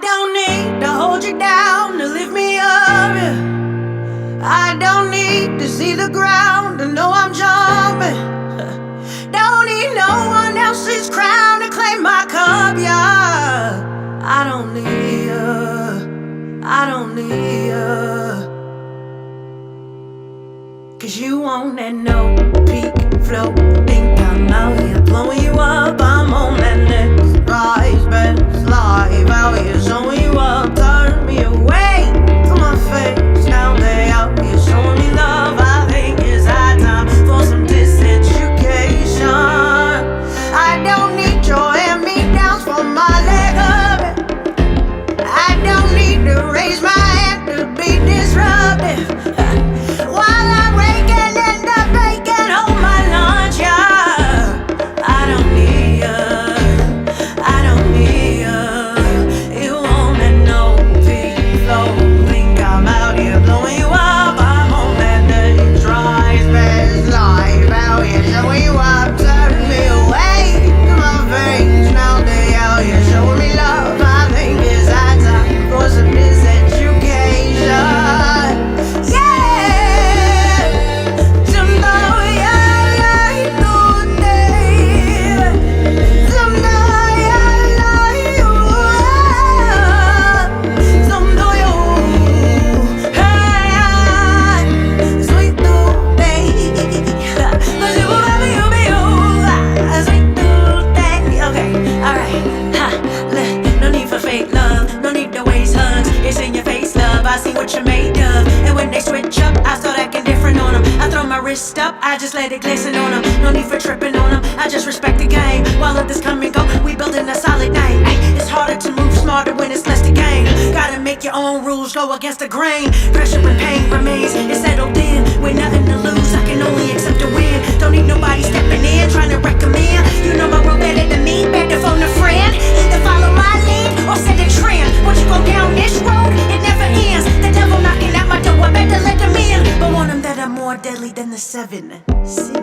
don't need to hold you down to lift me up. I don't need to see the ground to know I'm jumping. Don't need no one else's crown to claim my cup, yeah. I don't need you, I don't need you. 'Cause you on that no peak flow. Think I'm out here blowing you up. I'm on that next rise, best life out here showing you up. Turn me away from my face. Now they out here showing me love. I think it's high time for some diseducation. I don't need your hand-me-downs for my leg up. I don't need to raise my hand to be disruptive. While I'm raking in the bacon, hold my lunch, yeah. I don't need you, I don't need you. You want that no peak flow. Think I'm out here blowing you up. I'm on that next rise, best life out here showing you up. Turn me away to my face. Now they out here showing me love. I think it's high time for some miseducation. It's in your face, love, I see what you're made of. And when they switch up, I start acting different on them. I throw my wrist up, I just let it glisten on them. No need for tripping on them, I just respect the game. While others come and go, we building a solid name. Ay, it's harder to move smarter when it's less to gain. Gotta make your own rules, go against the grain. Pressure and pain remains, it's settled in. With nothing to lose, I can only accept a win. Don't need nobody stepping in, trying to recommend. You know my road better than me, better phone a friend. Either follow my lead or set a trend. Once you go down this road, it never ends. The devil knocking at my door, I better let them in. But warn them that I'm more deadly than the 7 sins.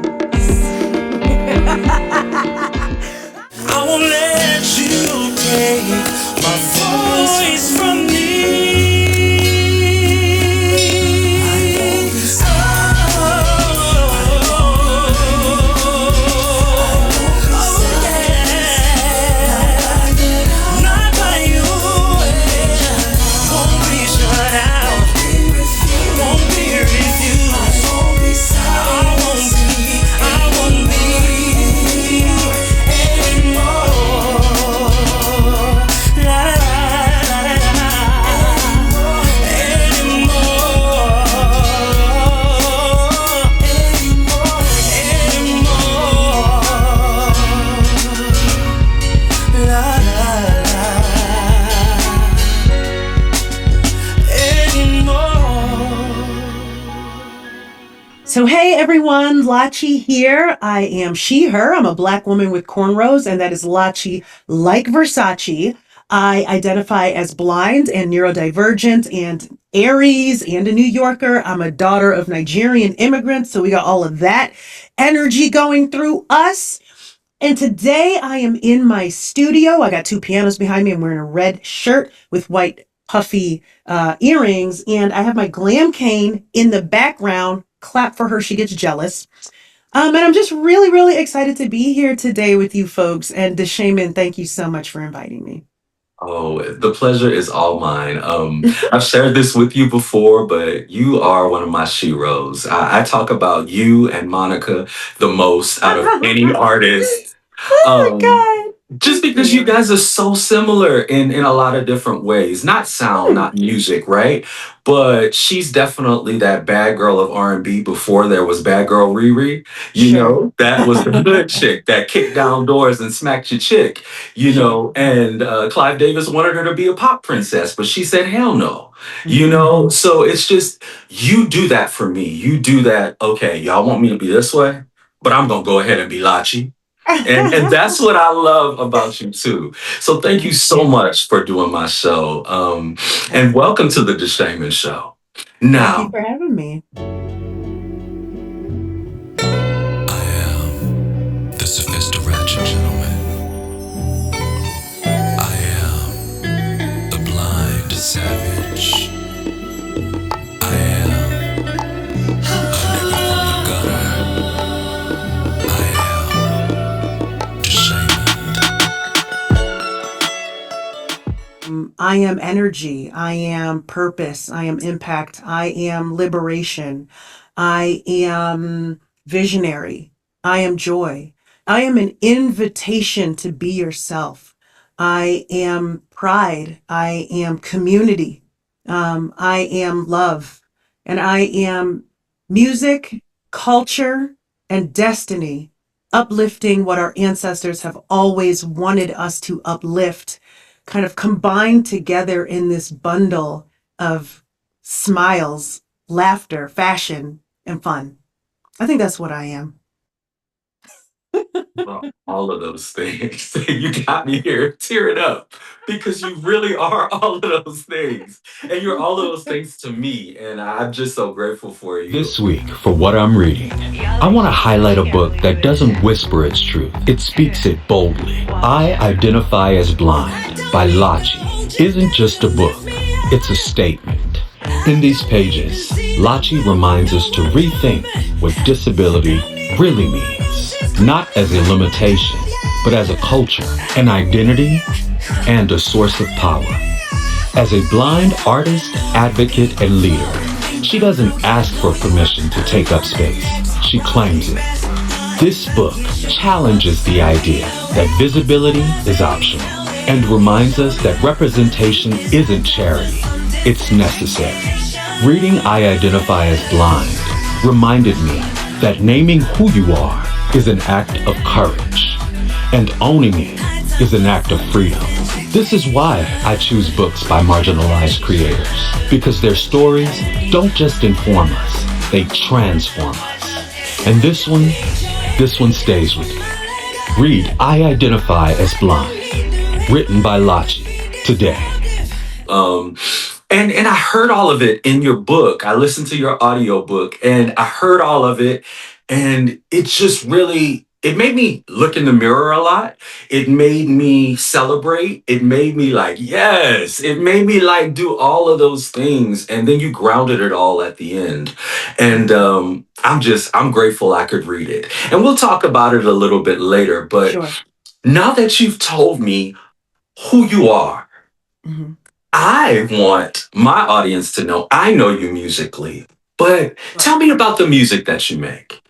I won't let you take my voice from me. So hey everyone, Lachi here. I am she, her. I'm a Black woman with cornrows, and that is Lachi like Versace. I identify as blind and neurodivergent and Aries and a New Yorker. I'm a daughter of Nigerian immigrants, so we got all of that energy going through us. And today I am in my studio. I got 2 pianos behind me. I'm wearing a red shirt with white puffy earrings, and I have my glam cane in the background. Clap for her, she gets jealous. And I'm just really, really excited to be here today with you folks. And Deshaymond, thank you so much for inviting me. Oh, the pleasure is all mine. I've shared this with you before, but you are one of my sheroes. I talk about you and Monica the most out of any artist. Oh my God. Just because you guys are so similar in a lot of different ways. Not sound, not music, right? But she's definitely that bad girl of R&B before there was bad girl Riri. You know, that was the good chick that kicked down doors and smacked your chick, you know. And Clive Davis wanted her to be a pop princess, but she said, hell no. You know, so it's just, you do that for me. You do that, okay, y'all want me to be this way, but I'm going to go ahead and be Lachi. And that's what I love about you too. So thank you so much for doing my show. And welcome to the Deshaymond Show. Now, Thank you for having me. I am the sophisticated gentleman. I am the I am energy. I am purpose. I am impact. I am liberation. I am visionary. I am joy. I am an invitation to be yourself. I am pride. I am community. I am love. And I am music, culture, and destiny, uplifting what our ancestors have always wanted us to uplift, kind of combined together in this bundle of smiles, laughter, fashion, and fun. I think that's what I am. Well, all of those things. You got me here tearing up because you really are all of those things. And you're all of those things to me. And I'm just so grateful for you. This week, for what I'm reading, I want to highlight a book that doesn't whisper its truth. It speaks it boldly. I Identify as Blind by Lachi isn't just a book, it's a statement. In these pages, Lachi reminds us to rethink what disability really means. Not as a limitation, but as a culture, an identity, and a source of power. As a blind artist, advocate, and leader, she doesn't ask for permission to take up space. She claims it. This book challenges the idea that visibility is optional and reminds us that representation isn't charity, it's necessary. Reading I Identify as Blind reminded me that naming who you are is an act of courage, and owning it is an act of freedom. This is why I choose books by marginalized creators, because their stories don't just inform us, they transform us. And this one stays with me. Read I Identify as Blind, written by Lachi, today. And I heard all of it in your book. I listened to your audiobook and I heard all of it. And it just really, it made me look in the mirror a lot. It made me celebrate. It made me like, yes. It made me like do all of those things. And then you grounded it all at the end. And I'm grateful I could read it. And we'll talk about it a little bit later. But Sure. now that you've told me who you are, Mm-hmm. I want my audience to know I know you musically, but tell me about the music that you make.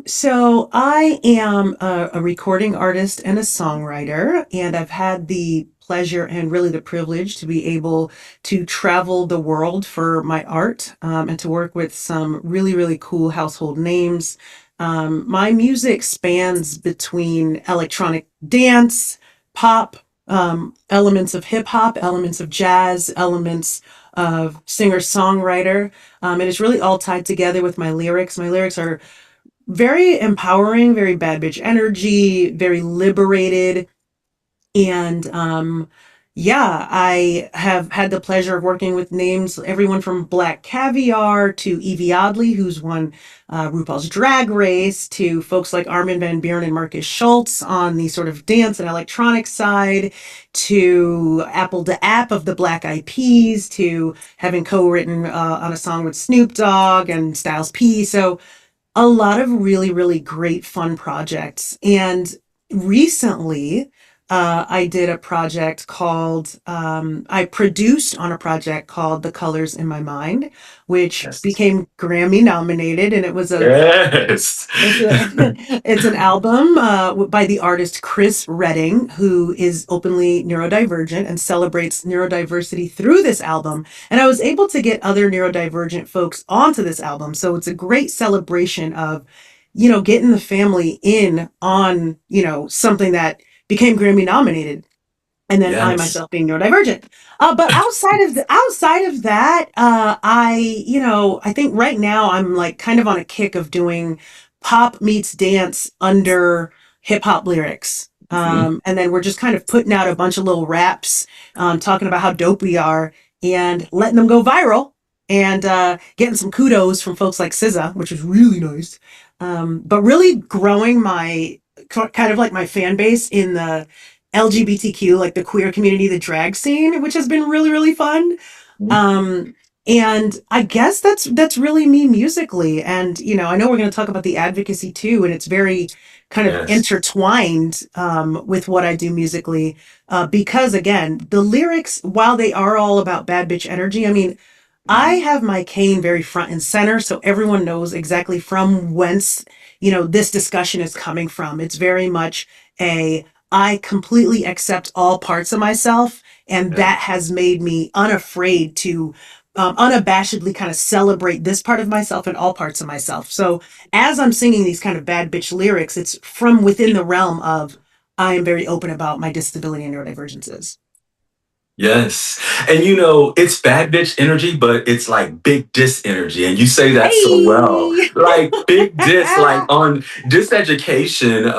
So I am a recording artist and a songwriter, and I've had the pleasure and really the privilege to be able to travel the world for my art, and to work with some really, really cool household names. My music spans between electronic dance, pop, elements of hip hop, elements of jazz, elements of singer-songwriter, and it's really all tied together with my lyrics. My lyrics are very empowering, very bad bitch energy, very liberated. And yeah, I have had the pleasure of working with names, everyone from Black Caviar to Evie Oddly, who's won RuPaul's Drag Race, to folks like Armin van Buuren and Marcus Schultz on the sort of dance and electronic side, to Apple to App of the Black Eyed Peas, to having co-written on a song with Snoop Dogg and Styles P. So a lot of really, really great fun projects. And recently, I did a project called, I produced on a project called The Colors in My Mind, which Yes. became Grammy nominated. And it was Yes. it's an album by the artist Chris Redding, who is openly neurodivergent and celebrates neurodiversity through this album. And I was able to get other neurodivergent folks onto this album. So it's a great celebration of, getting the family in on, something that became Grammy nominated. And then I Yes. myself being neurodivergent. But outside of that, I think right now I'm like kind of on a kick of doing pop meets dance under hip hop lyrics. And then we're just kind of putting out a bunch of little raps, talking about how dope we are and letting them go viral and getting some kudos from folks like SZA, which is really nice. But really growing my kind of like my fan base in the LGBTQ, like the queer community, the drag scene, which has been really, really fun. And I guess that's really me musically. And I know we're going to talk about the advocacy too, and it's very kind of Yes. intertwined with what I do musically. Because again, the lyrics, while they are all about bad bitch energy, I mean, I Mhm. have my cane very front and center, so everyone knows exactly from whence, this discussion is coming from. It's very much I completely accept all parts of myself, and Yeah. that has made me unafraid to unabashedly kind of celebrate this part of myself and all parts of myself. So as I'm singing these kind of bad bitch lyrics, it's from within the realm of I am very open about my disability and neurodivergences. Yes. And it's bad bitch energy, but it's like big diss energy. And you say that so well. Hey! Like big diss, like on diseducation.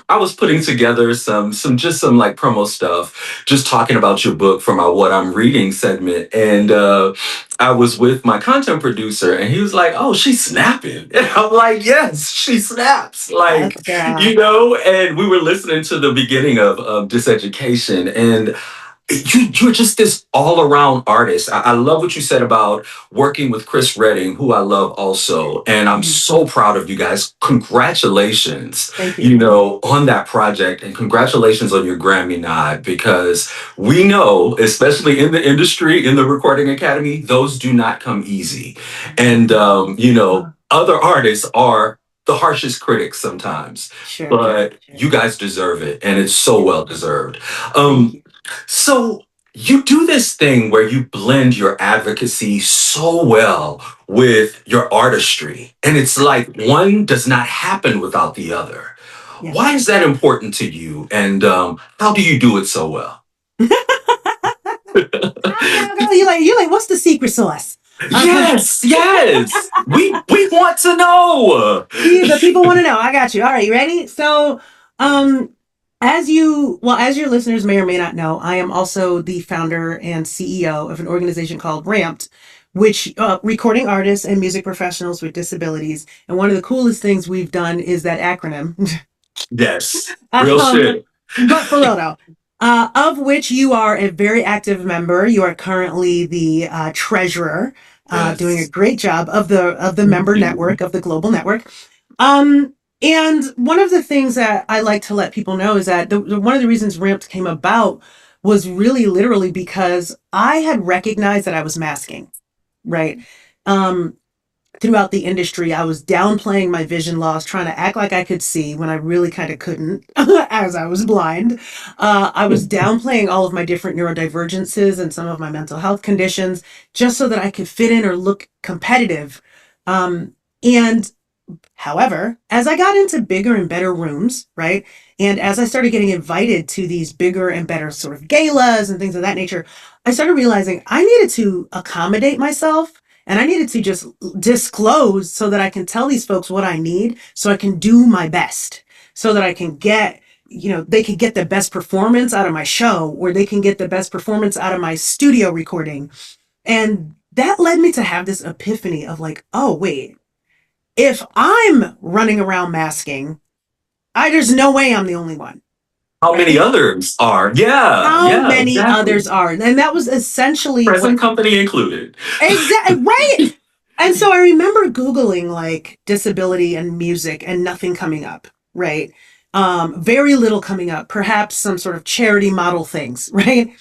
I was putting together some like promo stuff, just talking about your book for my What I'm Reading segment. And I was with my content producer and he was like, "Oh, she's snapping." And I'm like, "Yes, she snaps." Yes, Like, girl. and we were listening to the beginning of diseducation and you're just this all around artist. I love what you said about working with Chris Redding, who I love also. And I'm Mhm. so proud of you guys. Congratulations, Thank you. on that project. And congratulations on your Grammy nod, because we know, especially in the industry, in the Recording Academy, those do not come easy. And, other artists are the harshest critics sometimes, Sure, but sure. you guys deserve it. And it's so Yeah. well deserved. Thank Um, you. so you do this thing where you blend your advocacy so well with your artistry, and it's like one does not happen without the other. Why Yes. is that important to you, and how do you do it so well? Girl, you like, what's the secret sauce? Yes, yes, we want to know. The people want to know. I got you. All right, you ready? So, um, as your listeners may or may not know, I am also the founder and CEO of an organization called Ramped, which recording artists and music professionals with disabilities. And one of the coolest things we've done is that acronym. Yes, real um, shit. but for real though, of which you are a very active member. You are currently the treasurer, doing a Yes. great job of the Thank member you. network of the global network. Um, and one of the things that I like to let people know is that one of the reasons Ramped came about was really literally because I had recognized that I was masking, right? Um, Throughout the industry, I was downplaying my vision loss, trying to act like I could see when I really kind of couldn't, as I was blind. I was downplaying all of my different neurodivergences and some of my mental health conditions just so that I could fit in or look competitive. And However, as I got into bigger and better rooms, right? And as I started getting invited to these bigger and better sort of galas and things of that nature, I started realizing I needed to accommodate myself and I needed to just disclose so that I can tell these folks what I need so I can do my best, so that I can get, they can get the best performance out of my show or they can get the best performance out of my studio recording. And that led me to have this epiphany of like, oh, wait, if I'm running around masking, there's no way I'm the only one, How many right? others are? Yeah, How yeah, many exactly. others are? And that was essentially what Present company included. exactly right. And so I remember Googling like disability and music and nothing coming up, right? Very little coming up, perhaps some sort of charity model things, right?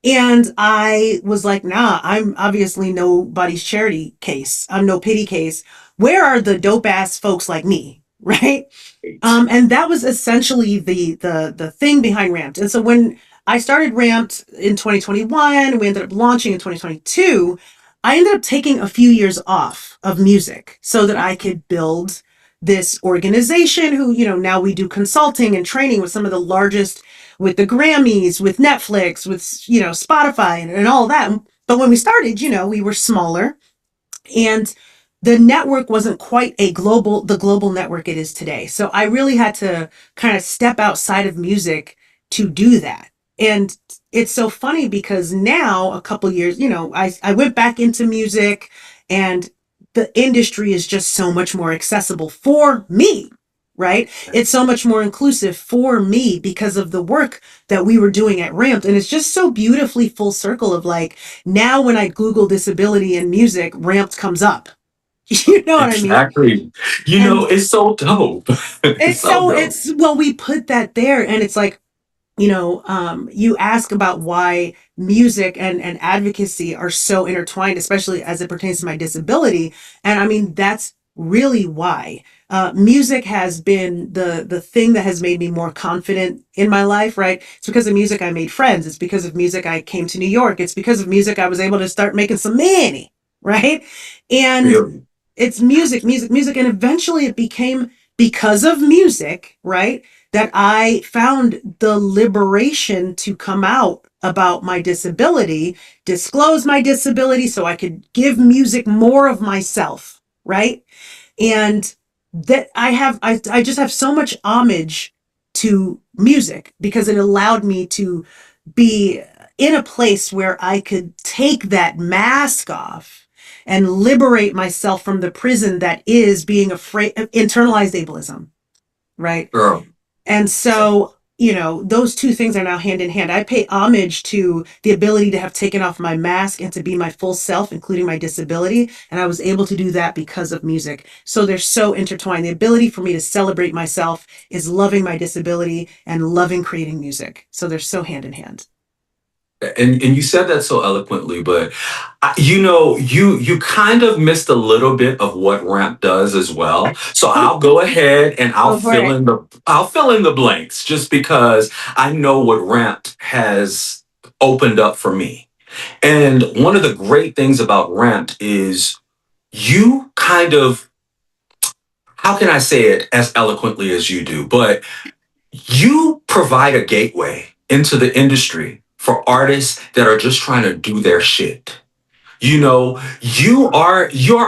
And I was like, nah, I'm obviously nobody's charity case. I'm no pity case. Where are the dope ass folks like me? Right. And that was essentially the thing behind Ramped. And so when I started Ramped in 2021, we ended up launching in 2022. I ended up taking a few years off of music so that I could build this organization who, now we do consulting and training with some of the largest, with the Grammys, with Netflix, with, Spotify and all that. But when we started, we were smaller and the network wasn't quite the global network it is today. So I really had to kind of step outside of music to do that. And it's so funny because now a couple years, I went back into music and the industry is just so much more accessible for me, right? It's so much more inclusive for me because of the work that we were doing at Ramped. And it's just so beautifully full circle of like, now when I Google disability in music, Ramped comes up. You know what I mean? Exactly. And It's so dope. It's so dope. well, we put that there and it's like, you ask about why music and advocacy are so intertwined, especially as it pertains to my disability. And I mean, that's really why. Music has been the thing that has made me more confident in my life, right? It's because of music I made friends. It's because of music I came to New York. It's because of music I was able to start making some money, right? And Really. it's music, music, music. And eventually it became because of music, right? That I found the liberation to come out about my disability, disclose my disability so I could give music more of myself, right? And that I just have so much homage to music because it allowed me to be in a place where I could take that mask off and liberate myself from the prison that is being afraid of internalized ableism, right? Girl. And so, those two things are now hand in hand. I pay homage to the ability to have taken off my mask and to be my full self, including my disability. And I was able to do that because of music. So they're so intertwined. The ability for me to celebrate myself is loving my disability and loving creating music. So they're so hand in hand. And you said that so eloquently, but you kind of missed a little bit of what Ramp does as well. So I'll go ahead and Go for it. I'll fill in the blanks just because I know what Ramp has opened up for me. And one of the great things about Ramp is you kind of, how can I say it as eloquently as you do, but you provide a gateway into the industry for artists that are just trying to do their shit. Your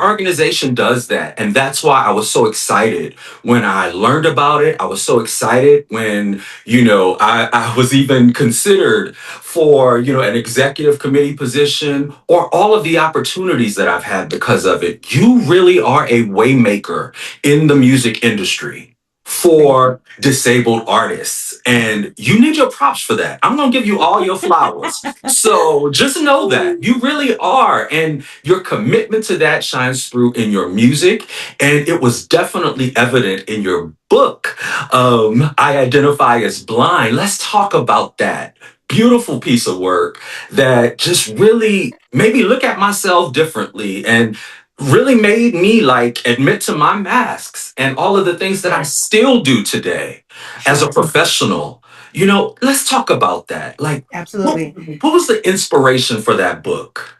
organization does that. And that's why I was so excited when I learned about it. I was so excited when, I was even considered for, an executive committee position or all of the opportunities that I've had because of it. You really are a waymaker in the music industry Thank you. for disabled artists. And you need your props for that. I'm going to give you all your flowers. So just know that you really are. And your commitment to that shines through in your music. And it was definitely evident in your book. I Identify as Blind. Let's talk about that. Beautiful piece of work that just really made me look at myself differently and really made me like admit to my masks and all of the things that I still do today as a Sure. professional. Let's talk about that. Like, Absolutely. what was the inspiration for that book?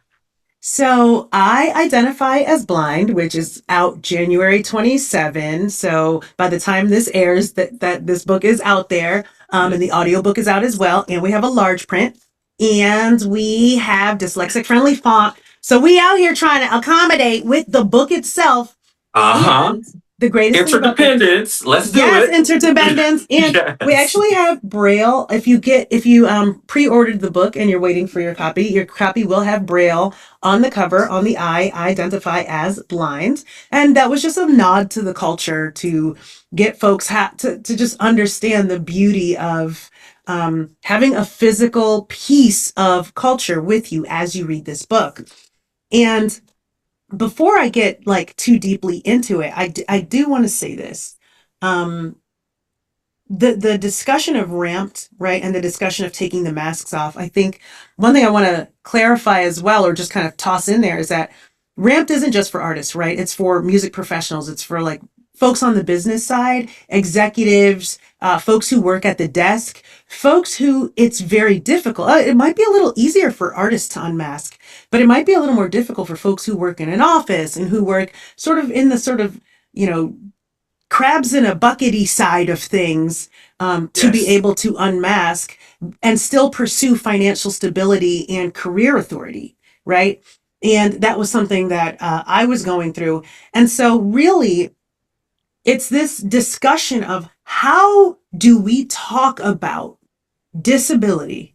So I identify as blind, which is out January 27. So by the time this airs, that this book is out there, and the audiobook is out as well. And we have a large print and we have dyslexic friendly font. So we out here trying to accommodate with the book itself. Uh-huh. And the greatest thing about the Interdependence. Let's do yes, it. interdependence. And we Yes. actually have Braille. If you pre-ordered the book and you're waiting for your copy will have Braille on the cover on the I identify as blind. And that was just a nod to the culture to get folks to just understand the beauty of having a physical piece of culture with you as you read this book. And before I get like too deeply into it, I do want to say this. Um, the discussion of ramped, right, and the discussion of taking the masks off, I think one thing I want to clarify as well, or just kind of toss in there, is that ramped isn't just for artists, right? It's for music professionals. It's for like folks on the business side, executives, folks who work at the desk, folks who it's very difficult. It might be a little easier for artists to unmask, but it might be a little more difficult for folks who work in an office and who work sort of in the sort of, crabs in a buckety side of things, to be Yes. able to unmask and still pursue financial stability and career authority, right? And that was something that I was going through. And so, really, it's this discussion of how do we talk about disability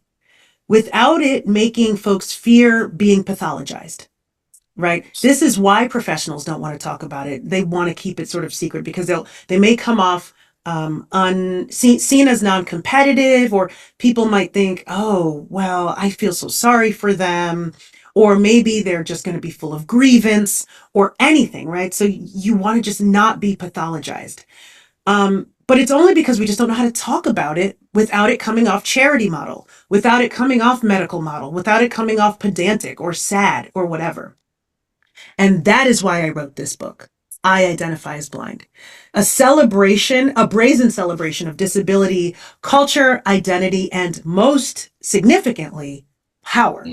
without it making folks fear being pathologized? Right. This is why professionals don't want to talk about it. They want to keep it sort of secret because they may come off seen as non-competitive, or people might think, oh, well, I feel so sorry for them, or maybe they're just going to be full of grievance or anything, right? So you want to just not be pathologized. But it's only because we just don't know how to talk about it without it coming off charity model, without it coming off medical model, without it coming off pedantic or sad or whatever. And that is why I wrote this book. I Identify as Blind. A celebration, a brazen celebration of disability, culture, identity, and most significantly, power.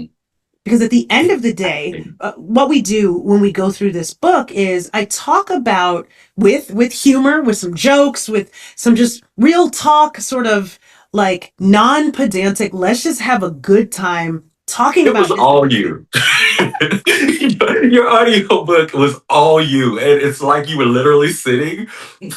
Because at the end of the day, what we do when we go through this book is I talk about with humor, with some jokes, with some just real talk, sort of like non-pedantic. Let's just have a good time talking It about was this. all you. Your audiobook was all you. And it's like you were literally sitting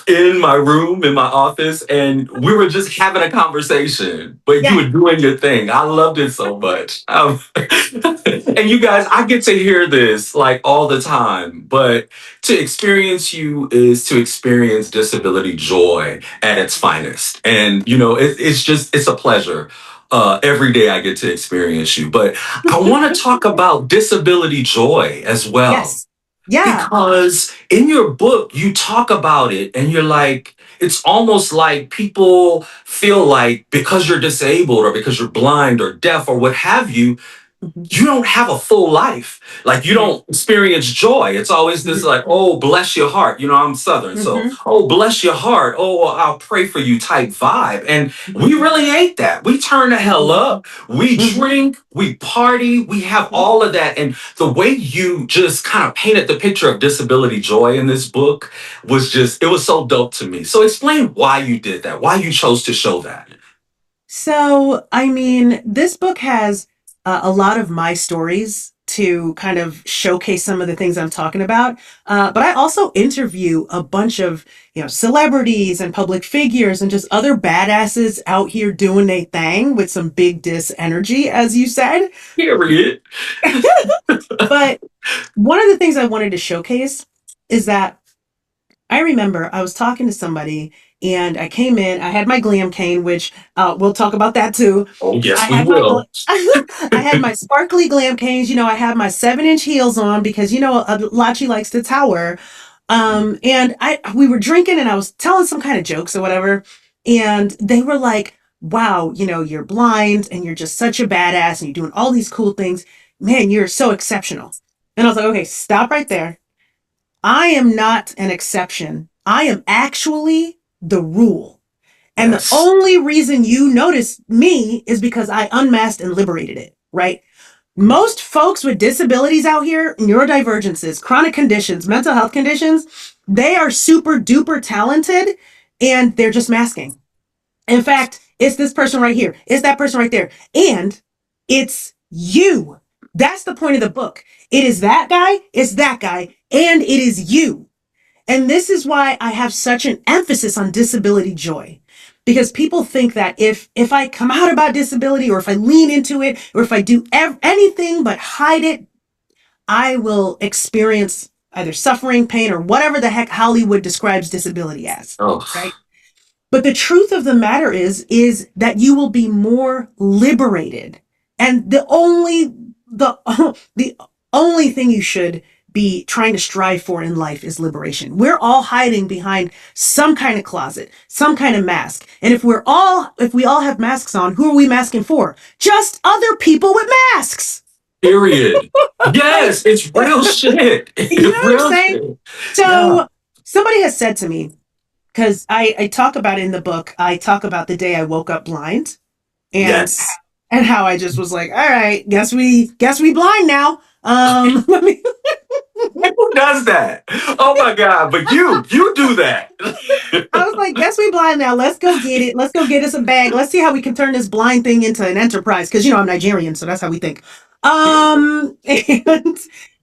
in my room, in my office, and we were just having a conversation, but you Yeah. were doing your thing. I loved it so much. And you guys, I get to hear this like all the time, but to experience you is to experience disability joy at its finest. And, it's a pleasure. Every day I get to experience you. But I want to talk about disability joy as well. Yes. Yeah. Because in your book, you talk about it and you're like, it's almost like people feel like because you're disabled or because you're blind or deaf or what have you, Mhm. you don't have a full life. Like you Right. don't experience joy. It's always this Mhm. like, oh, bless your heart. I'm Southern. So, Mhm. oh, bless your heart. Oh, well, I'll pray for you type vibe. And we really ain't that. We turn the hell Mhm. up. We Mhm. drink, we party, we have Mhm. all of that. And the way you just kind of painted the picture of disability joy in this book it was so dope to me. So explain why you did that, why you chose to show that. So, I mean, this book has a lot of my stories to kind of showcase some of the things I'm talking about. But I also interview a bunch of, celebrities and public figures and just other badasses out here doing their thing with some big dis energy, as you said. Period. But one of the things I wanted to showcase is that I remember I was talking to somebody and I came in, I had my glam cane, which we'll talk about that too. Oh, I yes, we had my will. I had my sparkly glam canes. I had my 7-inch heels on because Lachi likes to tower. And we were drinking and I was telling some kind of jokes or whatever, and they were like, "Wow, you're blind and you're just such a badass and you're doing all these cool things. Man, you're so exceptional." And I was like, "Okay, stop right there. I am not an exception. I am actually the rule. And the Yes. only reason you notice me is because I unmasked and liberated it, right? Most folks with disabilities out here, neurodivergences, chronic conditions, mental health conditions, they are super duper talented and they're just masking. In fact, it's this person right here, it's that person right there, and it's you. That's the point of the book. It is that guy, it's that guy, and it is you. And this is why I have such an emphasis on disability joy. Because people think that if I come out about disability or if I lean into it or if I do anything but hide it, I will experience either suffering, pain, or whatever the heck Hollywood describes disability as, Oh, right? But the truth of the matter is that you will be more liberated. And the the only thing you should be trying to strive for in life is liberation. We're all hiding behind some kind of closet, some kind of mask. And if we all have masks on, who are we masking for? Just other people with masks. period. Yes, it's real shit. You know It's what I'm real saying? shit. Yeah. So somebody has said to me, because I talk about it in the book, I talk about the day I woke up blind and Yes. how I just was like, all right, guess we blind now. Let me. Who does that? Oh my God. But you do that. I was like, guess we blind now. Let's go get it. Let's go get us a bag. Let's see how we can turn this blind thing into an enterprise. Because I'm Nigerian, so that's how we think. And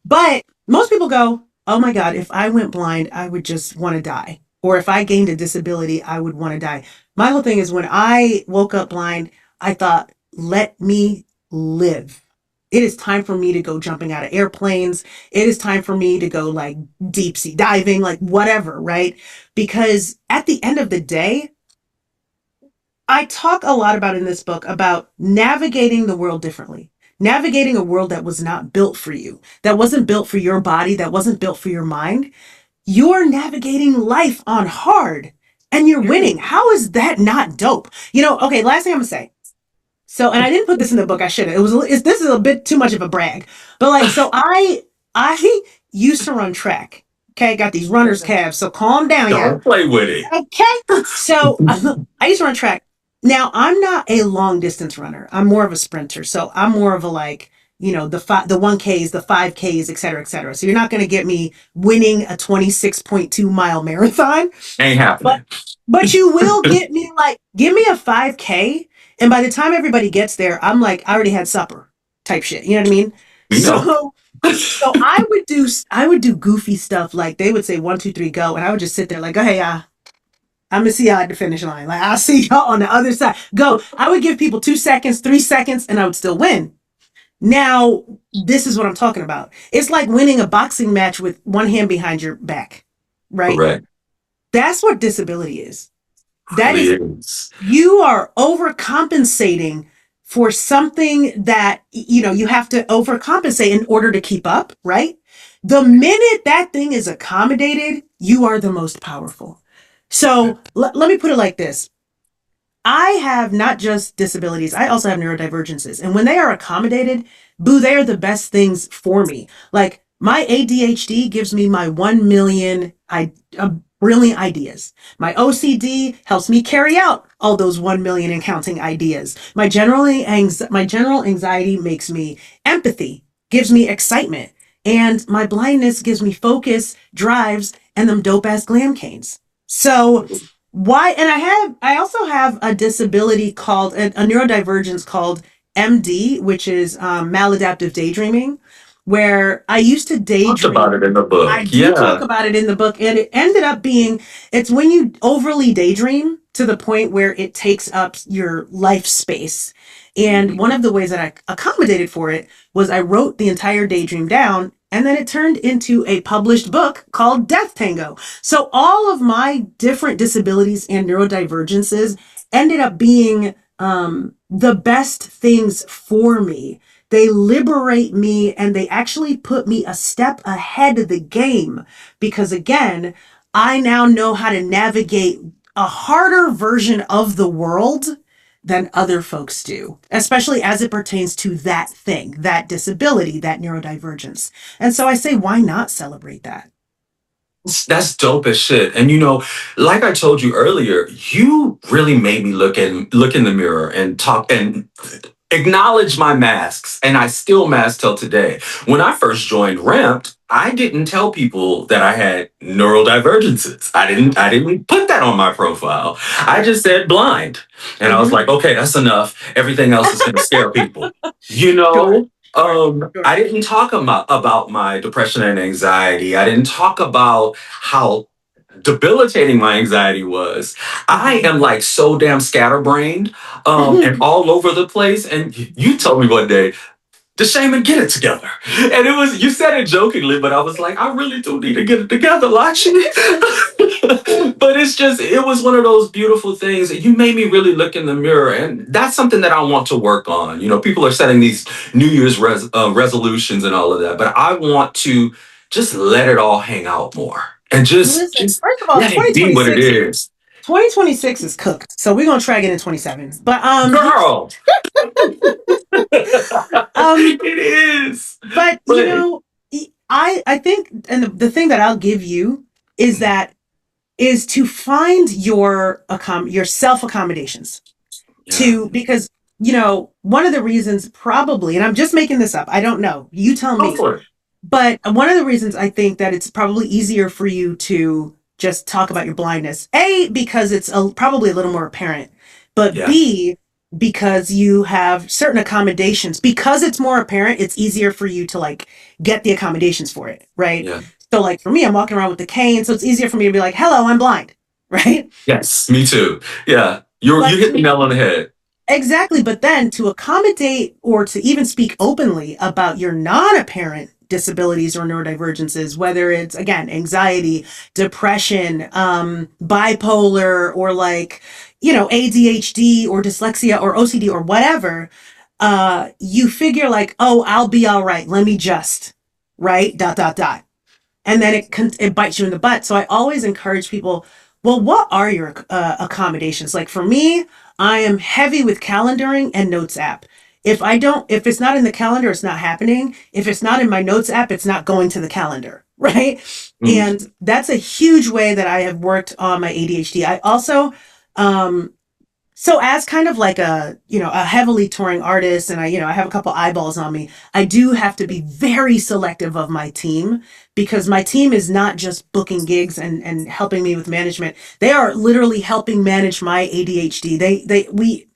but most people go, oh my God, if I went blind, I would just want to die. Or if I gained a disability, I would want to die. My whole thing is when I woke up blind, I thought, let me live. It is time for me to go jumping out of airplanes. It is time for me to go like deep sea diving, like whatever, right? Because at the end of the day, I talk a lot about in this book about navigating the world differently. Navigating a world that was not built for you, that wasn't built for your body, that wasn't built for your mind. You're navigating life on hard and you're winning. How is that not dope? Okay, last thing I'm gonna say. So, and I didn't put this in the book. I should have. This is a bit too much of a brag, but like, so I used to run track. Okay, got these runner's calves. So calm down, yeah. Don't play with it. Okay, so I used to run track. Now I'm not a long distance runner. I'm more of a sprinter. So I'm more of a like, the 1Ks, the 5Ks, et cetera, et cetera. So you're not going to get me winning a 26.2 mile marathon. Ain't happening. But you will get me like, give me a 5K. And by the time everybody gets there, I'm like, I already had supper type shit. You know what I mean? We know. So I would do goofy stuff. Like they would say 1, 2, 3, go. And I would just sit there like, oh, hey, I'm going to see y'all at the finish line. Like I'll see y'all on the other side. Go. I would give people 2 seconds, 3 seconds, and I would still win. Now, this is what I'm talking about. It's like winning a boxing match with one hand behind your back, right? Correct. That's what disability is. That Really is, you are overcompensating for something that, you have to overcompensate in order to keep up, right? The minute that thing is accommodated, you are the most powerful. So let me put it like this. I have not just disabilities, I also have neurodivergences. And when they are accommodated, boo, they are the best things for me. Like my ADHD gives me my 1 million brilliant ideas. My OCD helps me carry out all those 1 million and counting ideas. My general anxiety makes me empathy, gives me excitement. And my blindness gives me focus, drives, and them dope ass glam canes. So why? And I also have a disability called a neurodivergence called MD, which is maladaptive daydreaming, where I used to daydream. Talked about it in the book. I do talk about it in the book, and it ended up being, it's when you overly daydream to the point where it takes up your life space. And one of the ways that I accommodated for it was I wrote the entire daydream down, and then it turned into a published book called Death Tango. So all of my different disabilities and neurodivergences ended up being the best things for me. They liberate me and they actually put me a step ahead of the game because, again, I now know how to navigate a harder version of the world than other folks do, especially as it pertains to that thing, that disability, that neurodivergence. And so I say, why not celebrate that? That's dope as shit. And like I told you earlier, you really made me look in the mirror and talk and acknowledge my masks. And I still mask till today. When I first joined Ramped, I didn't tell people that I had neurodivergences. I didn't put that on my profile. I just said blind. And I was like, okay, that's enough. Everything else is going to scare people. Sure. I didn't talk about my depression and anxiety. I didn't talk about how debilitating my anxiety was. I am like so damn scatterbrained and all over the place. And you told me one day, Deshaymond, get it together. And you said it jokingly, but I was like, I really do need to get it together, Lachi. But it was one of those beautiful things that you made me really look in the mirror. And that's something that I want to work on. People are setting these New Year's resolutions and all of that, but I want to just let it all hang out more and just first of all, let it be what it is. 2026 is cooked, so we're gonna try again in 27. But girl, it is. But I think, and the thing that I'll give you is to find your self accommodations. Because one of the reasons probably, and I'm just making this up, I don't know, you tell me. But one of the reasons I think that it's probably easier for you to just talk about your blindness, A, because it's probably a little more apparent, but B, because you have certain accommodations. Because it's more apparent, it's easier for you to like get the accommodations for it, right? Yeah. So like for me, I'm walking around with the cane, so it's easier for me to be like, hello, I'm blind, right? Yes, me too. Yeah, you hit the nail on the head. Exactly. But then to accommodate or to even speak openly about your non apparent disabilities or neurodivergences, whether it's, again, anxiety, depression, bipolar, or like, ADHD or dyslexia or OCD or whatever, you figure like, oh, I'll be all right. Let me just, right? Dot, dot, dot. And then it bites you in the butt. So I always encourage people, well, what are your accommodations? Like for me, I am heavy with calendaring and notes app. If it's not in the calendar, it's not happening. If it's not in my notes app, it's not going to the calendar, right? Mm. And that's a huge way that I have worked on my ADHD. I also, so as kind of like a heavily touring artist, and I have a couple eyeballs on me, I do have to be very selective of my team, because my team is not just booking gigs and helping me with management. They are literally helping manage my ADHD.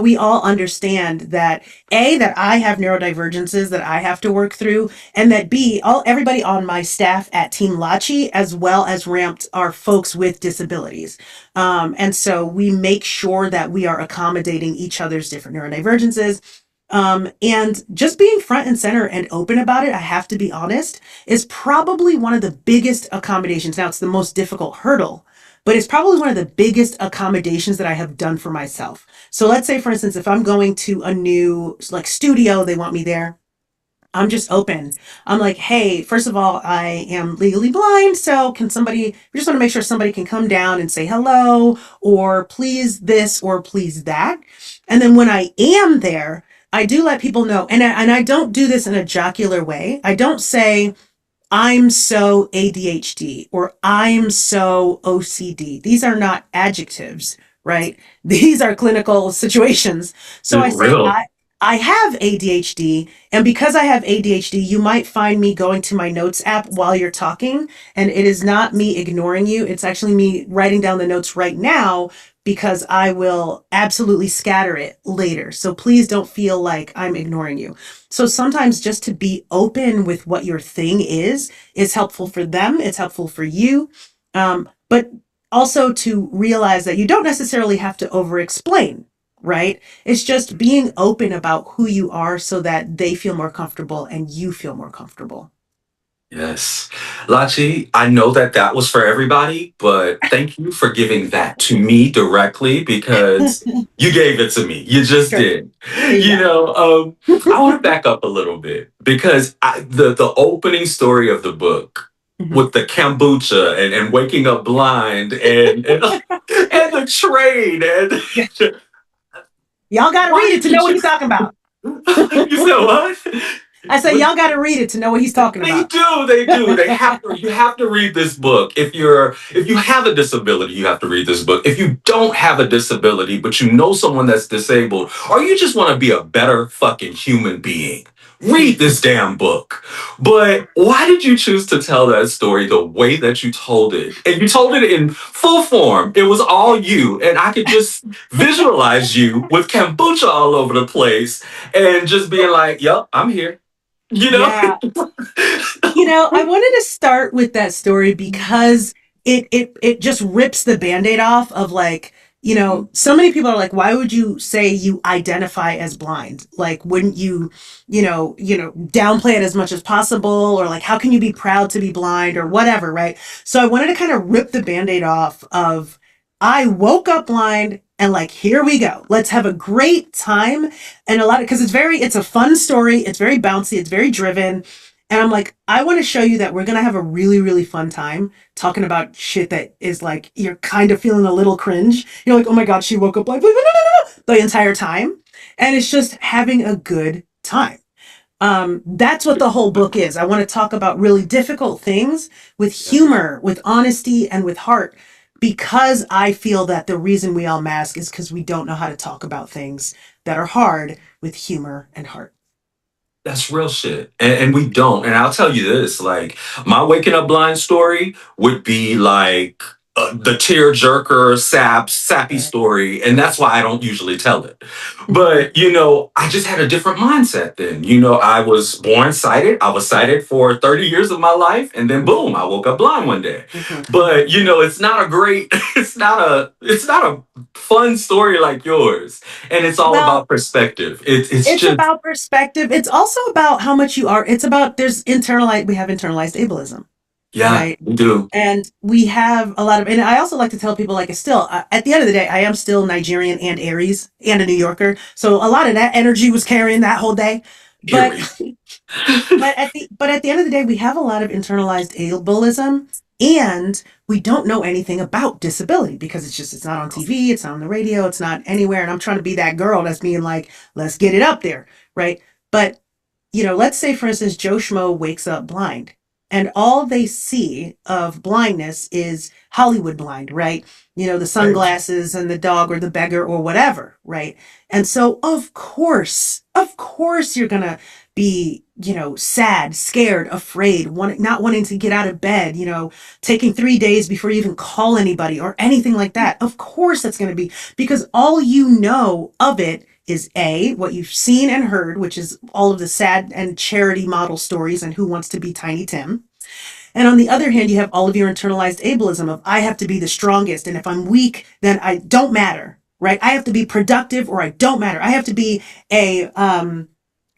We all understand that that I have neurodivergences that I have to work through, and that everybody on my staff at Team Lachi, as well as Ramped, are folks with disabilities. And so we make sure that we are accommodating each other's different neurodivergences. And just being front and center and open about it, I have to be honest, is probably one of the biggest accommodations. Now, it's the most difficult hurdle, but it's probably one of the biggest accommodations that I have done for myself. So let's say, for instance, if I'm going to a new like studio, they want me there. I'm just open. I'm like, hey, first of all, I am legally blind. So we just want to make sure somebody can come down and say hello, or please this, or please that. And then when I am there, I do let people know. And I don't do this in a jocular way. I don't say, I'm so ADHD or I'm so OCD. These are not adjectives, right? These are clinical situations. So I say, Real. I have ADHD, and because I have ADHD, you might find me going to my notes app while you're talking, and it is not me ignoring you. It's actually me writing down the notes right now, because I will absolutely scatter it later. So please don't feel like I'm ignoring you. So sometimes just to be open with what your thing is helpful for them. It's helpful for you. But also to realize that you don't necessarily have to over explain, right? It's just being open about who you are so that they feel more comfortable and you feel more comfortable. Yes. Lachi, I know that that was for everybody, but thank you for giving that to me directly, because you gave it to me. You just Sure. did. There you I want to go. back up a little bit, because the opening story of the book Mhm. with the kombucha and waking up blind and the train Yeah. and Y'all got to why read it did to you know what he's choose? talking about. You said what? I said, What? y'all got to read it to know what he's talking They about. do, they do. They have to, you have to read this book. If you have a disability, you have to read this book. If you don't have a disability, but you know someone that's disabled, or you just want to be a better fucking human being, read this damn book. But why did you choose to tell that story the way that you told it? And you told it in full form. It was all you. And I could just visualize you with kombucha all over the place and just being like, yup, I'm here. You know? Yeah. I wanted to start with that story because it just rips the band-aid off of like, so many people are like, why would you say you identify as blind? Like, wouldn't you, downplay it as much as possible? Or like, how can you be proud to be blind or whatever, right? So I wanted to kind of rip the band-aid off of, I woke up blind and like, here we go. Let's have a great time. And because it's a fun story. It's very bouncy. It's very driven. And I'm like, I want to show you that we're going to have a really, really fun time talking about shit that is like, you're kind of feeling a little cringe. You're like, oh my God, she woke up like, the entire time. And it's just having a good time. That's what the whole book is. I want to talk about really difficult things with humor, with honesty, and with heart, because I feel that the reason we all mask is because we don't know how to talk about things that are hard with humor and heart. That's real shit. And we don't. And I'll tell you this, like, my waking up blind story would be like the tear-jerker, sappy Right. story, and that's why I don't usually tell it. Mhm. But I just had a different mindset then. I was born sighted. I was sighted for 30 years of my life, and then boom, I woke up blind one day. Mhm. But it's not a great, it's not a fun story like yours, and it's all Well, about perspective. It's it's just about perspective. It's also about how much you are. It's about we have internalized ableism, yeah, right? we do. And we have a lot of, and I also like to tell people, like, it's still, at the end of the day, I am still Nigerian and Aries and a New Yorker. So a lot of that energy was carrying that whole day. But Eerie. but at the end of the day, we have a lot of internalized ableism, and we don't know anything about disability because it's not on TV, it's not on the radio, it's not anywhere. And I'm trying to be that girl that's being like, let's get it up there, right? But let's say, for instance, Joe Schmo wakes up blind, and all they see of blindness is Hollywood blind, right? The Right. sunglasses and the dog or the beggar or whatever, right? And so, of course, you're gonna be, sad, scared, afraid, not wanting to get out of bed, taking 3 days before you even call anybody or anything like that. Of course, that's going to be because all you know of it is what you've seen and heard, which is all of the sad and charity model stories and Who Wants to Be Tiny Tim. And on the other hand, you have all of your internalized ableism of I have to be the strongest, and if I'm weak, then I don't matter, right? I have to be productive or I don't matter. I have to be a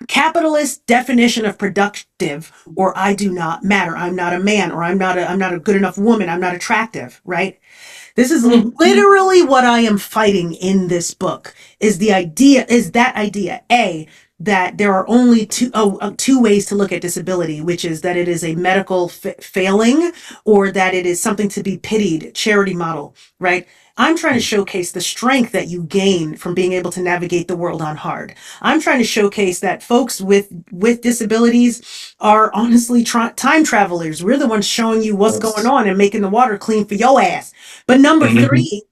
capitalist definition of productive, or I do not matter. I'm not a man, or I'm not a good enough woman. I'm not attractive, right? This is literally what I am fighting in this book is that idea, that there are only two ways to look at disability, which is that it is a medical failing or that it is something to be pitied, charity model, right? I'm trying to showcase the strength that you gain from being able to navigate the world on hard. I'm trying to showcase that folks with disabilities are honestly time travelers. We're the ones showing you what's going Yes. on and making the water clean for your ass. But number Mhm. three,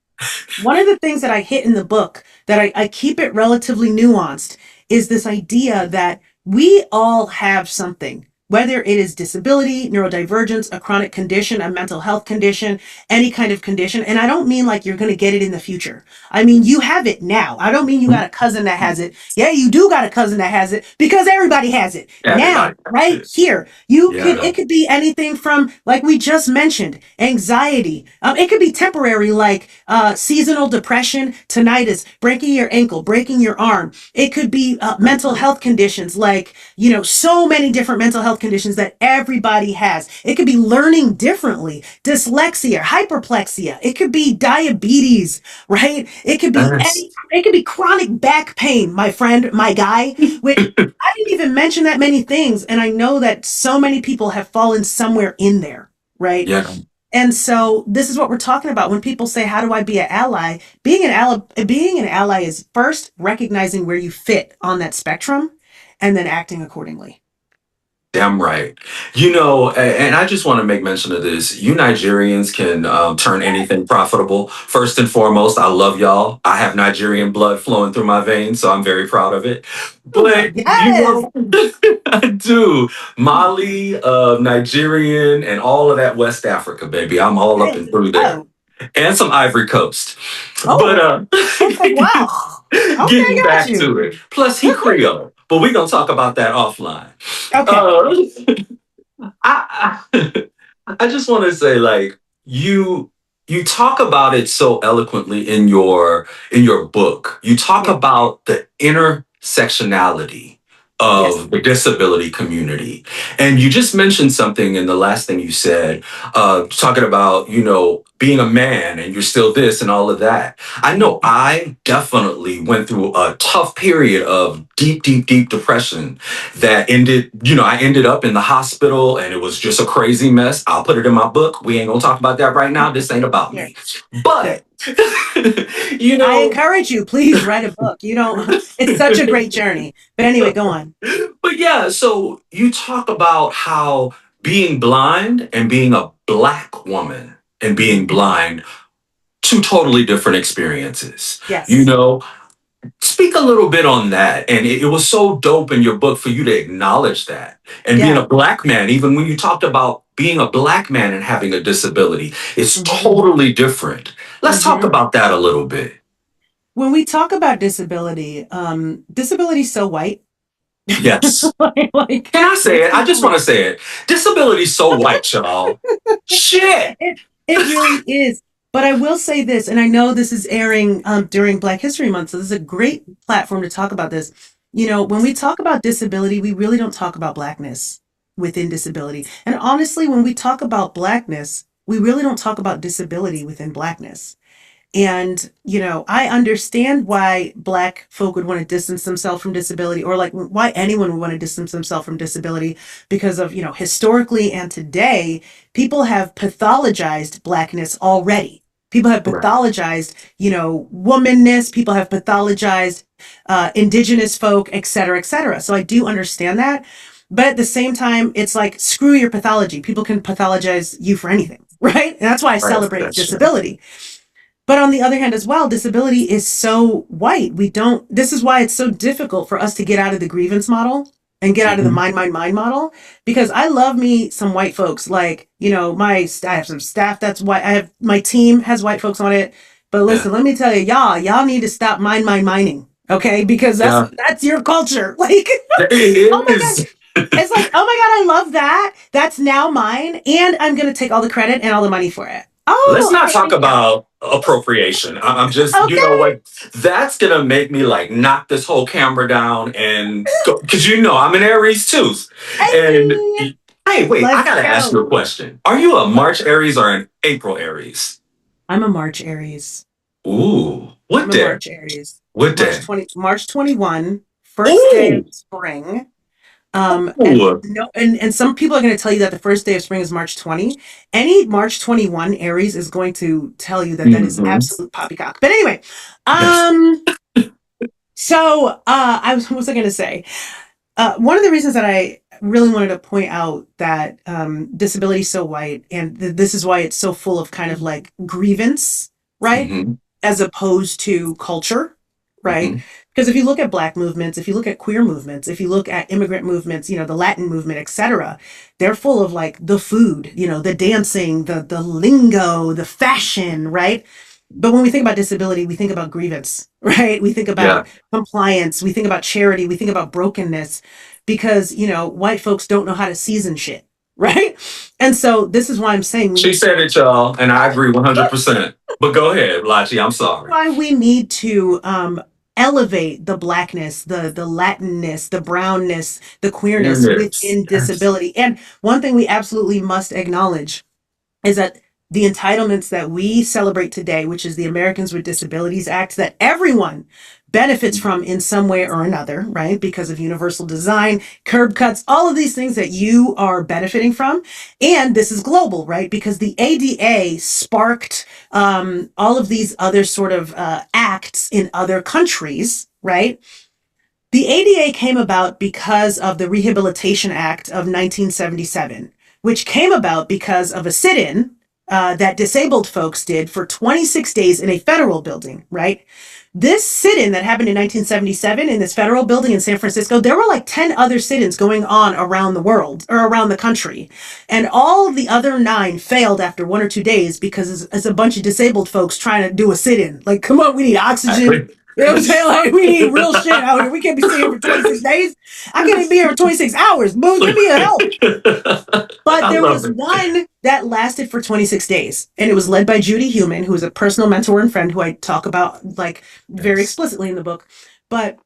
one of the things that I hit in the book that I keep it relatively nuanced is this idea that we all have something, whether it is disability, neurodivergence, a chronic condition, a mental health condition, any kind of condition. And I don't mean like you're going to get it in the future. I mean, you have it now. I don't mean you got a cousin that has it. Yeah, you do got a cousin that has it because everybody has it now, Everybody. right here. Yeah. It could be anything from, like we just mentioned, anxiety. It could be temporary, like seasonal depression, tinnitus, breaking your ankle, breaking your arm. It could be mental health conditions, like, so many different mental health conditions that everybody has. It could be learning differently, dyslexia, hyperplexia. It could be diabetes, right? Yes. It could be chronic back pain, my friend, my guy, which I didn't even mention that many things. And I know that so many people have fallen somewhere in there, right? Yeah. And so this is what we're talking about when people say, "How do I be an ally?" Being an ally is first recognizing where you fit on that spectrum, and then acting accordingly. Damn right. And I just want to make mention of this. You Nigerians can turn anything profitable. First and foremost, I love y'all. I have Nigerian blood flowing through my veins, so I'm very proud of it. But, Yes. I do. Mali, Nigerian, and all of that West Africa, baby. I'm all up Hey. and through there. Oh. And some Ivory Coast. But Oh. Okay. Wow. Okay. getting Got back you. to it. Plus, he Creole. But we're going to talk about that offline. Okay. Uh, I I just want to say, like, you talk about it so eloquently in your book. You talk Yeah. about the intersectionality Yes. of the disability community, and you just mentioned something in the last thing you said, talking about being a man and you're still this and all of that. I know I definitely went through a tough period of deep, deep, deep depression that I ended up in the hospital and it was just a crazy mess. I'll put it in my book. We ain't gonna talk about that right now. This ain't about Sure. me. Sure. But, you I know, encourage you, please write a book. You don't, it's such a great journey. But anyway, go on. but yeah, so you talk about how being blind and being a black woman and being Mhm. blind, two totally different experiences. You Yes. know, Speak a little bit on that. And it was so dope in your book for you to acknowledge that. And being Yeah. a black man, even when you talked about being a black man and having a disability, it's hmm totally different. Let's talk hmm about that a little bit. When we talk about disability, disability is so white. Yes. Like Can I say it's it? I just want simply to say it. Disability's so white, y'all. Shit. it really is. But I will say this, and I know this is airing during Black History Month, so this is a great platform to talk about this. You know, when we talk about disability, we really don't talk about blackness within disability. And honestly, when we talk about blackness, we really don't talk about disability within blackness. And, you know, I understand why Black folk would want to distance themselves from disability, or like why anyone would want to distance themselves from disability, because of, you know, historically and today, people have pathologized Blackness already. People have Right. pathologized, you know, womanness, people have pathologized indigenous folk, et cetera, et cetera. So I do understand that. But at the same time, it's like, screw your pathology. People can pathologize you for anything, right? And that's why I Right. celebrate That's true. disability. But on the other hand, as well, disability is so white. This is why it's so difficult for us to get out of the grievance model and get out of the Mhm. mind model. Because I love me some white folks. Like, you know, I have some staff that's white. My team has white folks on it. But Yeah. listen, let me tell you, y'all need to stop mining. Okay. Because Yeah. that's your culture. Like, oh It my God. is. It's like, oh my God, I love that. That's now mine. And I'm going to take all the credit and all the money for it. Let's Oh, not okay. talk Thank you. about appropriation. I'm just, you know Okay. what? That's gonna make me like knock this whole camera down and go, because you know I'm an Aries too. And Hey, hey, wait, I let's gotta ask you go. a question. Are you a What? March Aries or an April Aries? I'm a March Aries. Ooh, I'm what a day? March Aries. What day? March 21, first day of Ooh, spring. And ooh. no, and some people are going to tell you that the first day of spring is March 20. Any March 21 Aries is going to tell you that that is Hmm. absolute poppycock. But anyway, Yes. so what was I going to say? One of the reasons that I really wanted to point out that disability is so white, and this is why it's so full of kind of like grievance, right? Hmm. As opposed to culture, right? Hmm. Because if you look at Black movements, if you look at queer movements, if you look at immigrant movements, you know, the Latin movement, etc., they're full of like the food, you know, the dancing, the lingo, the fashion, right? But when we think about disability, we think about grievance, right? We think Yeah. about compliance, we think about charity, we think about brokenness, because, you know, white folks don't know how to season shit, right? And so this is why I'm saying we She need to, said it, y'all, and I agree 100%. But go ahead, Lachi. I'm sorry. why we need to elevate the blackness, the Latinness, the brownness, the queerness Fairness. within Yes. disability. And one thing we absolutely must acknowledge is that the entitlements that we celebrate today, which is the Americans with Disabilities Act, that everyone benefits from in some way or another, right? Because of universal design, curb cuts, all of these things that you are benefiting from. And this is global, right? Because the ADA sparked all of these other sort of acts in other countries, right? The ADA came about because of the Rehabilitation Act of 1977, which came about because of a sit in that disabled folks did for 26 days in a federal building, right? This sit in that happened in 1977 in this federal building in San Francisco, there were like 10 other sit ins going on around the world or around the country. And all the other 9 failed after 1 or 2 days because it's a bunch of disabled folks trying to do a sit in. Like, come on, we need oxygen. Exactly. You know what I'm saying? Like, we need real shit out here. We can't be sitting here for 26 days. I can't even be here for 26 hours. Boo, give me a help. But I there love was it. one that lasted for 26 days, and it was led by Judy Heumann, who is a personal mentor and friend who I talk about like very Yes. explicitly in the book. But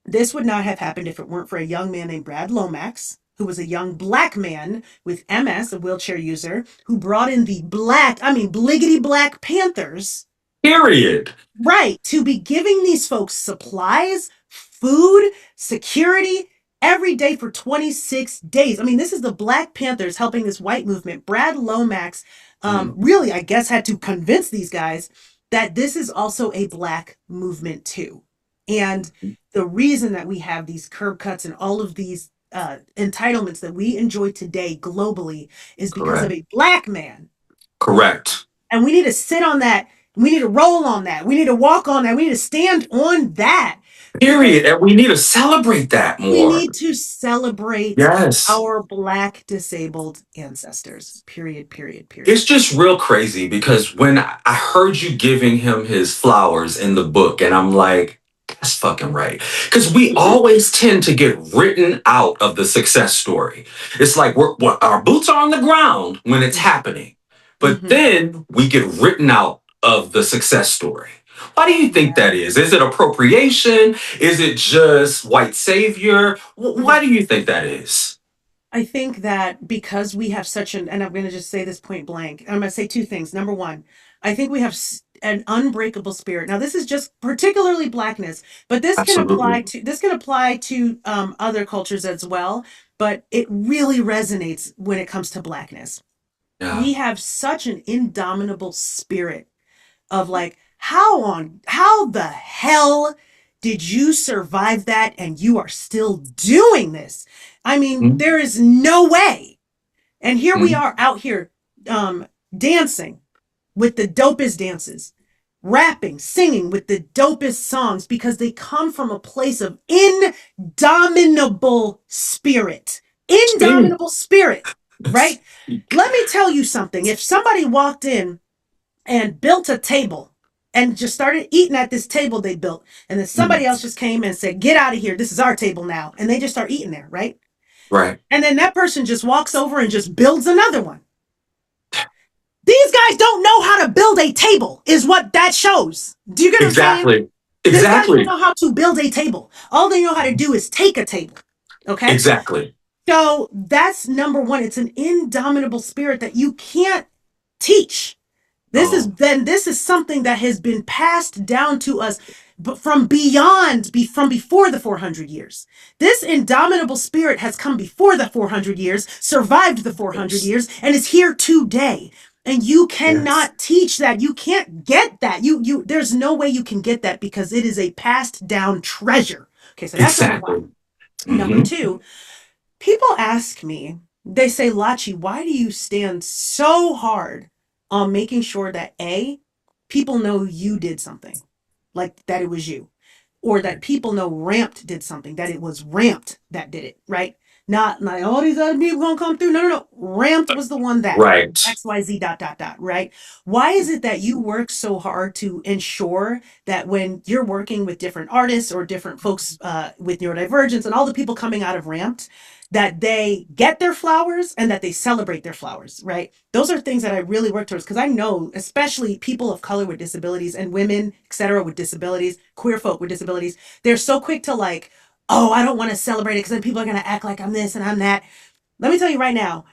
this would not have happened if it weren't for a young man named Brad Lomax, who was a young Black man with MS, a wheelchair user, who brought in the bliggity Black Panthers, Period. right, to be giving these folks supplies, food, security every day for 26 days. I mean, this is the Black Panthers helping this white movement. Brad Lomax Mhm. really, I guess, had to convince these guys that this is also a Black movement too. And the reason that we have these curb cuts and all of these entitlements that we enjoy today globally is because of Correct. a Black man. Correct. And we need to sit on that We need to roll on that. We need to walk on that. We need to stand on that because Period. And we need to celebrate that we more. need to celebrate Yes. our Black disabled ancestors. Period, period, It's period. just real crazy because when I heard you giving him his flowers in the book, and I'm like, that's fucking right. Because we Mhm, always tend to get written out of the success story. It's like our boots are on the ground when it's happening, but mhm. then we get written out of the success story. Why do you think Yeah. that is? Is it appropriation? Is it just white savior? Why Mhm. do you think that is? I think that because we have such an, and I'm going to just say this point blank, I'm going to say two things. Number one, I think we have an unbreakable spirit. Now, this is just particularly Blackness, but Absolutely. this can apply to other cultures as well. But it really resonates when it comes to Blackness. Yeah. We have such an indomitable spirit of like, how the hell did you survive that and you are still doing this? I mean, Mhm. there is no way. And here we Mhm. are out here um dancing with the dopest dances, rapping, singing with the dopest songs because they come from a place of indomitable spirit. Speak. Indomitable spirit, right? Let me tell you something. If somebody walked in and built a table and just started eating at this table they built, and then somebody Mhm. else just came and said, "Get out of here. This is our table now." And they just start eating there, right? Right. And then that person just walks over and just builds another one. These guys don't know how to build a table, is what that shows. Do you get what I'm saying? Exactly. These guys don't Exactly. know how to build a table. All they know how to do is take a table. Okay? Exactly. So that's number one. It's an indomitable spirit that you can't teach. Oh, This is something that has been passed down to us from beyond, from before the 400 years. This indomitable spirit has come before the 400 years, survived the 400 yes. years, and is here today. And you Yes. cannot teach that. You can't get that. There's no way you can get that because it is a passed down treasure. Okay, so that's number one. Exactly. Number Hmm. two, people ask me, they say, Lachi, why do you stand so hard on making sure that A, people know you did something, like that it was you, or that people know Ramped did something, that it was Ramped that did it, right? Not all these other people gonna come through. No, no, no. Ramped was the one that Right. XYZ dot dot dot, right? Why is it that you work so hard to ensure that when you're working with different artists or different folks with neurodivergence and all the people coming out of Ramped, that they get their flowers and that they celebrate their flowers, right? Those are things that I really work towards because I know, especially people of color with disabilities and women, etc., with disabilities, queer folk with disabilities, they're so quick to like, oh, I don't want to celebrate it because then people are going to act like I'm this and I'm that. Let me tell you right now,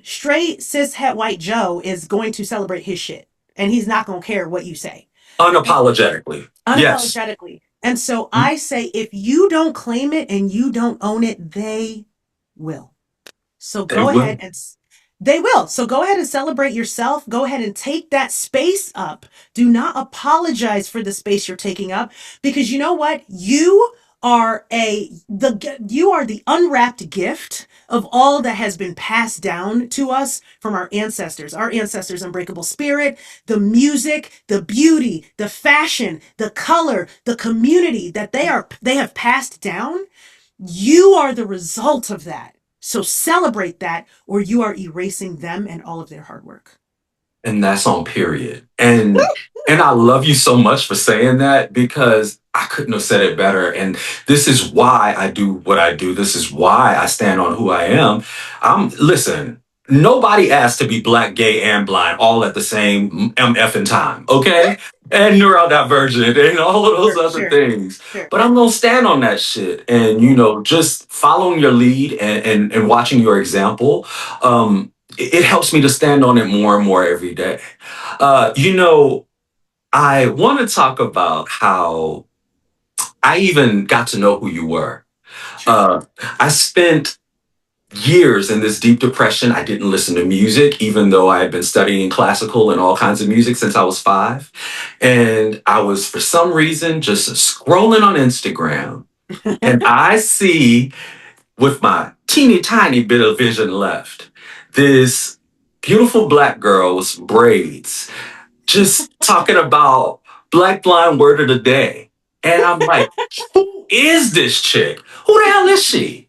straight cis het white Joe is going to celebrate his shit and he's not going to care what you say. Unapologetically. Yes. Unapologetically. And so I say, if you don't claim it and you don't own it, they will. So They go ahead will. and they will. So go ahead and celebrate yourself. Go ahead and take that space up. Do not apologize for the space you're taking up because you know what? You are the unwrapped gift of all that has been passed down to us from our ancestors. Our ancestors' unbreakable spirit, the music, the beauty, the fashion, the color, the community that they have passed down. You are the result of that. So celebrate that, or you are erasing them and all of their hard work. And that's on period. And I love you so much for saying that because I couldn't have said it better. And this is why I do what I do. This is why I stand on who I am. Listen, nobody asked to be black, gay, and blind all at the same MF time, okay? And neurodivergent and all of those Sure, other sure, things. sure. But I'm gonna stand on that shit. And just following your lead and watching your example. It helps me to stand on it more and more every day. Uh, you know, I want to talk about how I even got to know who you were. Sure. Uh, I spent years in this deep depression. I didn't listen to music, even though I had been studying classical and all kinds of music since I was 5. And I was, for some reason, just scrolling on Instagram. And I see, with my teeny tiny bit of vision left, this beautiful black girl's braids just talking about Black Blind Word of the Day. And I'm like, who is this chick? Who the hell is she?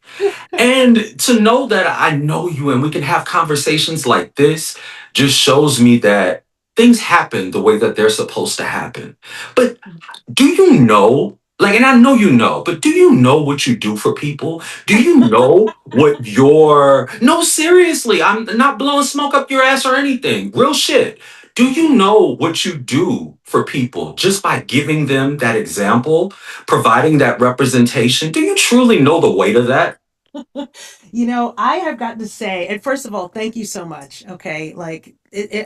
And to know that I know you and we can have conversations like this just shows me that things happen the way that they're supposed to happen. But do you know, like, and I know you know, but do you know what you do for people? Do you know what your, no, seriously, I'm not blowing smoke up your ass or anything. Real shit. Do you know what you do for people just by giving them that example, providing that representation? Do you truly know the weight of that? I have got to say, and first of all, thank you so much. Okay. Like,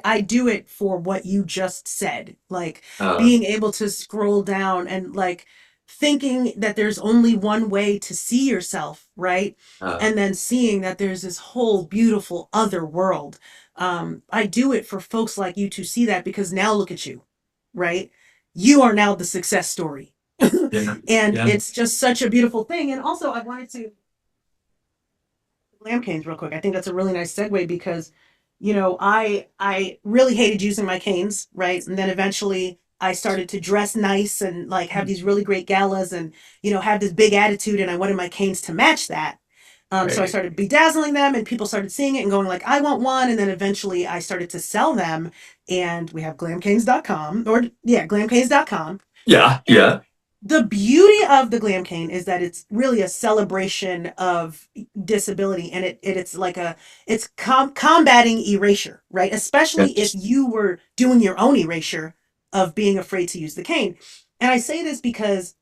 I do it for what you just said, like Uh, being able to scroll down and like thinking that there's only one way to see yourself, right? uh, And then seeing that there's this whole beautiful other world. I do it for folks like you to see that because now look at you, right? You are now the success story. yeah, And yeah. it's just such a beautiful thing. And also, I wanted to lamb canes real quick. I think that's a really nice segue because, I really hated using my canes, right? And then eventually I started to dress nice and like have these really great galas and, have this big attitude and I wanted my canes to match that. So I Right. started bedazzling them and people started seeing it and going like, I want one. And then eventually I started to sell them and we have glamcanes.com or yeah, glamcanes.com. Yeah, And yeah. the beauty of the glam cane is that it's really a celebration of disability and it's like it's combating erasure, right? Especially if Yes. you were doing your own erasure of being afraid to use the cane. And I say this because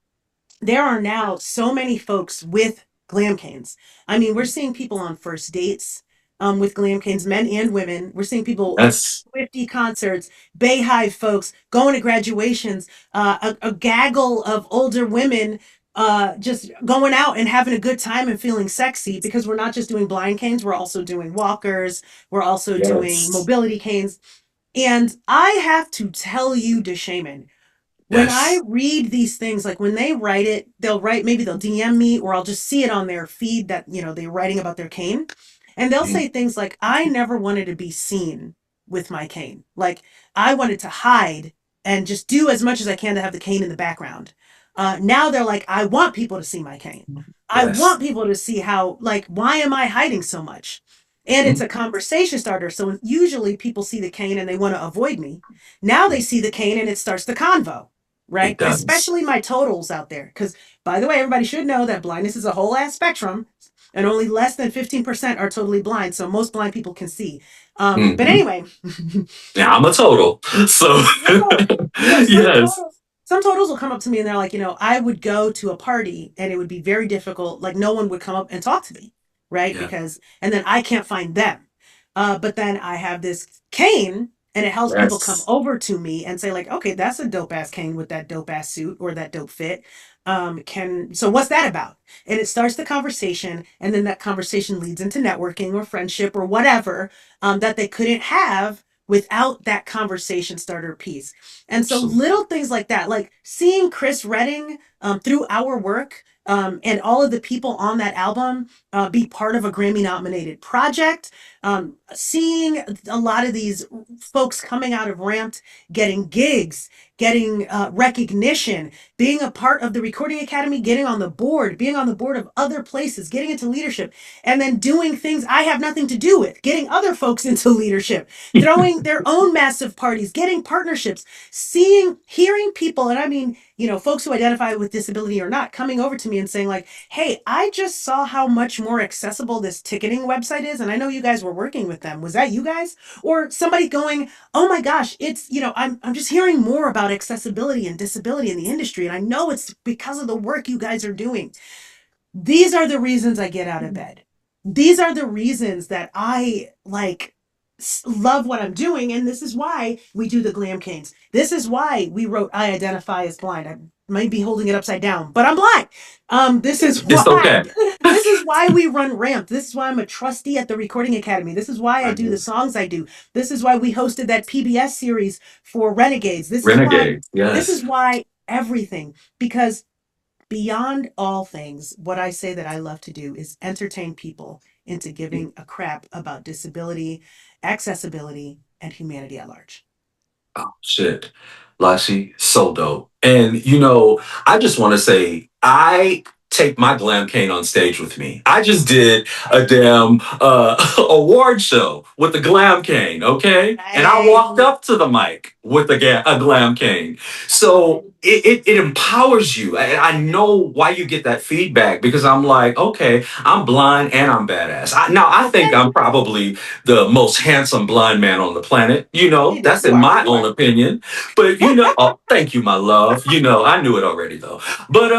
there are now so many folks with glam canes. I mean, we're seeing people on first dates with glam canes, men and women. We're seeing people at Yes. 50 concerts, Bayhive folks going to graduations, a gaggle of older women just going out and having a good time and feeling sexy because we're not just doing blind canes, we're also doing walkers, we're also doing Yes. mobility canes. And I have to tell you, Deshaymond, when I Yes. read these things, like when they write it, maybe they'll DM me or I'll just see it on their feed that, they're writing about their cane. And they'll Mhm. say things like, I never wanted to be seen with my cane. Like I wanted to hide and just do as much as I can to have the cane in the background. Now they're like, I want people to see my cane. I Yes. want people to see how, like, why am I hiding so much? And it's Mhm. a conversation starter. So usually people see the cane and they want to avoid me. Now they see the cane and it starts the convo, It right? does. Especially my totals out there. Because, by the way, everybody should know that blindness is a whole ass spectrum and only less than 15% are totally blind. So most blind people can see. But Hmm. anyway, Yeah, I'm a total. So, you're total. yes. Some totals will come up to me and they're like, I would go to a party and it would be very difficult. Like no one would come up and talk to me, right? Yeah. And then I can't find them. But then I have this cane and it helps people come Yes. over to me and say like, okay, that's a dope ass cane with that dope ass suit or that dope fit. So what's that about? And it starts the conversation and then that conversation leads into networking or friendship or whatever, that they couldn't have without that conversation starter piece. And so Absolutely. little things like that, like seeing Chris Redding through our work and all of the people on that album be part of a Grammy-nominated project, seeing a lot of these folks coming out of Ramped, getting gigs, getting recognition, being a part of the Recording Academy, getting on the board, being on the board of other places, getting into leadership, and then doing things I have nothing to do with, getting other folks into leadership, throwing their own massive parties, getting partnerships, hearing people, and I mean, folks who identify with disability or not, coming over to me and saying like, hey, I just saw how much more accessible this ticketing website is. And I know you guys were working with them. Was that you guys? Or somebody going, oh my gosh, it's, I'm just hearing more about accessibility and disability in the industry. And I know it's because of the work you guys are doing. These are the reasons I get out of bed. These are the reasons that I like love what I'm doing. And this is why we do the glam canes. This is why we wrote I identify as blind. I might be holding it upside down, but I'm blind. This is It's why. okay. This is why we run Ramp. This is why I'm a trustee at the Recording Academy. This is why I do the songs I do. This is why we hosted that PBS series for Renegades. Renegade. This is Yes. why everything, because beyond all things, what I say that I love to do is entertain people into giving a crap about disability, accessibility, and humanity at large. Oh, shit. Lachi, so dope. And, I just want to say, I take my glam cane on stage with me. I just did a damn award show with the glam cane, okay? And I walked up to the mic with a glam cane. So it empowers you. I know why you get that feedback because I'm like, okay, I'm blind and I'm badass. I think I'm probably the most handsome blind man on the planet. That's in my own opinion. But oh, thank you, my love. I knew it already though. But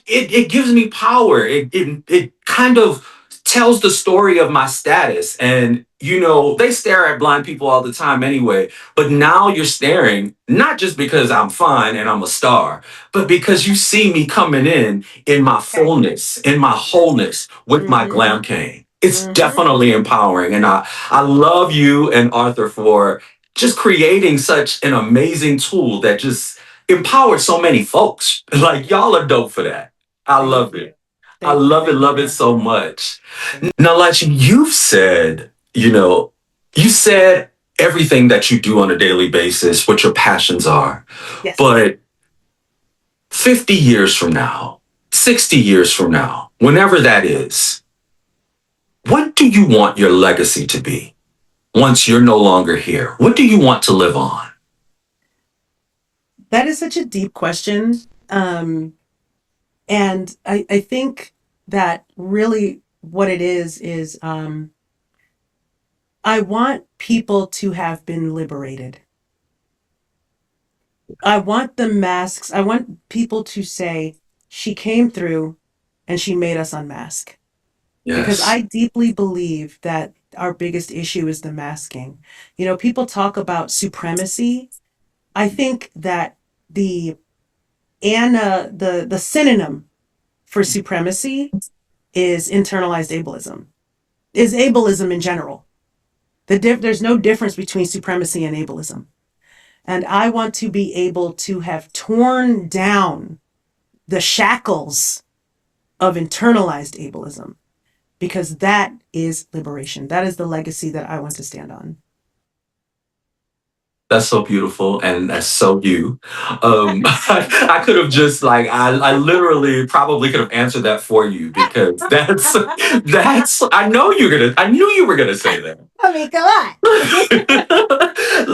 it gives me power. It kind of tells the story of my status. And they stare at blind people all the time anyway. But now you're staring not just because I'm fine and I'm a star, but because you see me coming in my fullness, in my wholeness with my glam cane. It's definitely empowering. And I love you and Arthur for just creating such an amazing tool that just empowers so many folks. Like y'all are dope for that. I love it. I love it so much. Now, Lachi, you said everything that you do on a daily basis, what your passions are. Yes. But 50 years from now, 60 years from now, whenever that is, what do you want your legacy to be once you're no longer here? What do you want to live on? That is such a deep question. And I think that really what it is I want people to have been liberated. I want the masks, I want people to say, she came through and she made us unmask. Because Yes. I deeply believe that our biggest issue is the masking. People talk about supremacy. I think that the the synonym for supremacy is internalized ableism. Is ableism in general. There's no difference between supremacy and ableism. And I want to be able to have torn down the shackles of internalized ableism because that is liberation. That is the legacy that I want to stand on. That's so beautiful, and that's so you. I could have just I literally probably could have answered that for you because that's I knew you were gonna say that. I mean, come on.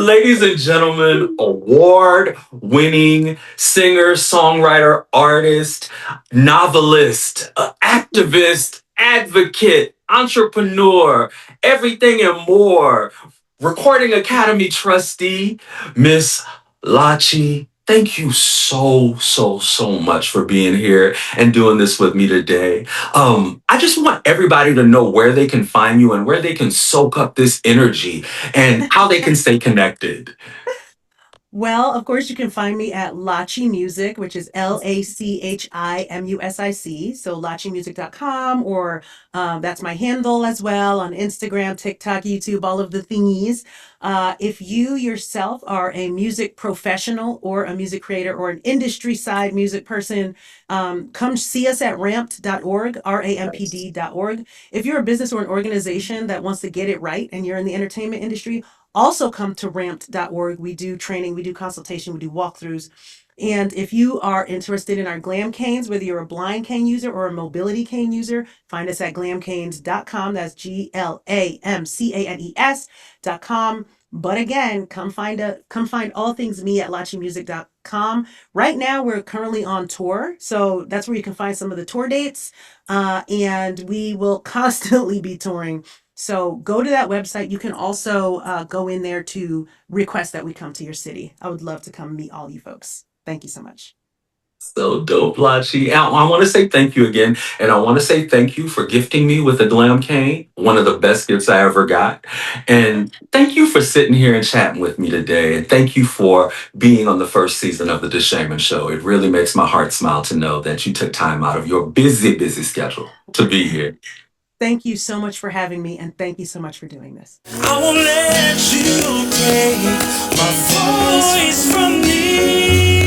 Ladies and gentlemen, award-winning singer, songwriter, artist, novelist, activist, advocate, entrepreneur, everything and more. Recording Academy trustee, Miss Lachi. Thank you so much for being here and doing this with me today. I just want everybody to know where they can find you and where they can soak up this energy and how they can stay connected. Well, of course, you can find me at Lachi Music, which is LACHIMUSIC. So lachimusic.com, or that's my handle as well on Instagram, TikTok, YouTube, all of the thingies. If you yourself are a music professional or a music creator or an industry side music person, come see us at ramped.org, rampd.org. If you're a business or an organization that wants to get it right and you're in the entertainment industry, also come to ramped.org. We do training, we do consultation, we do walkthroughs. And if you are interested in our glam canes, whether you're a blind cane user or a mobility cane user, find us at glamcanes.com. That's GLAMCANES.com. But again, come find all things me at lachimusic.com. Right now, we're currently on tour. So that's where you can find some of the tour dates. And we will constantly be touring. So go to that website. You can also go in there to request that we come to your city. I would love to come meet all you folks. Thank you so much. So dope, Lachi. I want to say thank you again. And I want to say thank you for gifting me with a glam cane, one of the best gifts I ever got. And thank you for sitting here and chatting with me today. And thank you for being on the first season of the Deshaymond Show. It really makes my heart smile to know that you took time out of your busy schedule to be here. Thank you so much for having me, and thank you so much for doing this. I won't let you take my voice from me.